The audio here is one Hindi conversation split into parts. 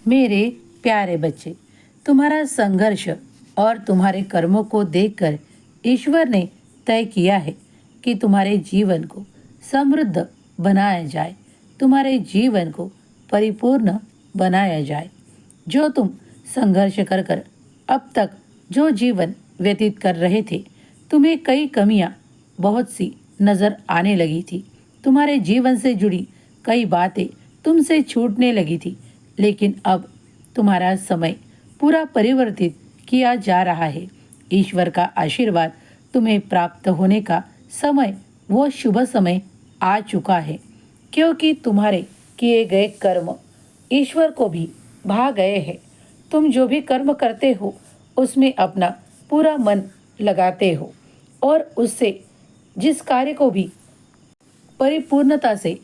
मेरे प्यारे बच्चे, तुम्हारा संघर्ष और तुम्हारे कर्मों को देखकर ईश्वर ने तय किया है कि तुम्हारे जीवन को समृद्ध बनाया जाए, तुम्हारे जीवन को परिपूर्ण बनाया जाए। जो तुम संघर्ष कर कर अब तक जो जीवन व्यतीत कर रहे थे, तुम्हें कई कमियां बहुत सी नज़र आने लगी थी। तुम्हारे जीवन से जुड़ी कई बातें तुमसे छूटने लगी थी, लेकिन अब तुम्हारा समय पूरा परिवर्तित किया जा रहा है। ईश्वर का आशीर्वाद तुम्हें प्राप्त होने का समय, वो शुभ समय आ चुका है, क्योंकि तुम्हारे किए गए कर्म ईश्वर को भी भा गए हैं। तुम जो भी कर्म करते हो उसमें अपना पूरा मन लगाते हो और उससे जिस कार्य को भी परिपूर्णता से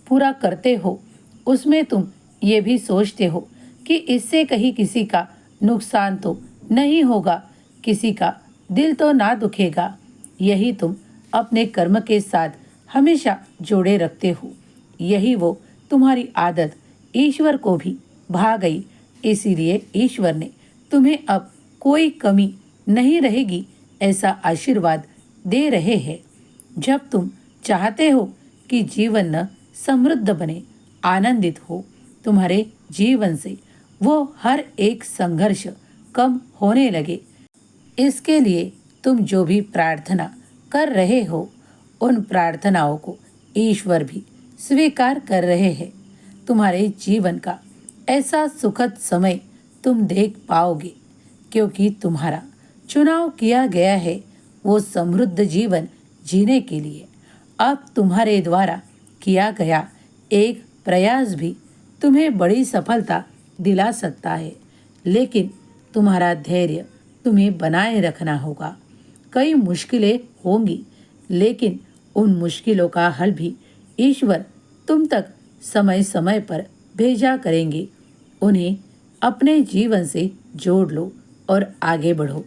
पूरा करते हो उसमें तुम ये भी सोचते हो कि इससे कहीं किसी का नुकसान तो नहीं होगा, किसी का दिल तो ना दुखेगा। यही तुम अपने कर्म के साथ हमेशा जोड़े रखते हो। यही वो तुम्हारी आदत ईश्वर को भी भा गई। इसीलिए ईश्वर ने तुम्हें अब कोई कमी नहीं रहेगी ऐसा आशीर्वाद दे रहे हैं। जब तुम चाहते हो कि जीवन न समृद्ध बने, आनंदित हो, तुम्हारे जीवन से वो हर एक संघर्ष कम होने लगे, इसके लिए तुम जो भी प्रार्थना कर रहे हो उन प्रार्थनाओं को ईश्वर भी स्वीकार कर रहे हैं। तुम्हारे जीवन का ऐसा सुखद समय तुम देख पाओगे, क्योंकि तुम्हारा चुनाव किया गया है वो समृद्ध जीवन जीने के लिए। अब तुम्हारे द्वारा किया गया एक प्रयास भी तुम्हें बड़ी सफलता दिला सकता है, लेकिन तुम्हारा धैर्य तुम्हें बनाए रखना होगा। कई मुश्किलें होंगी, लेकिन उन मुश्किलों का हल भी ईश्वर तुम तक समय समय पर भेजा करेंगे। उन्हें अपने जीवन से जोड़ लो और आगे बढ़ो।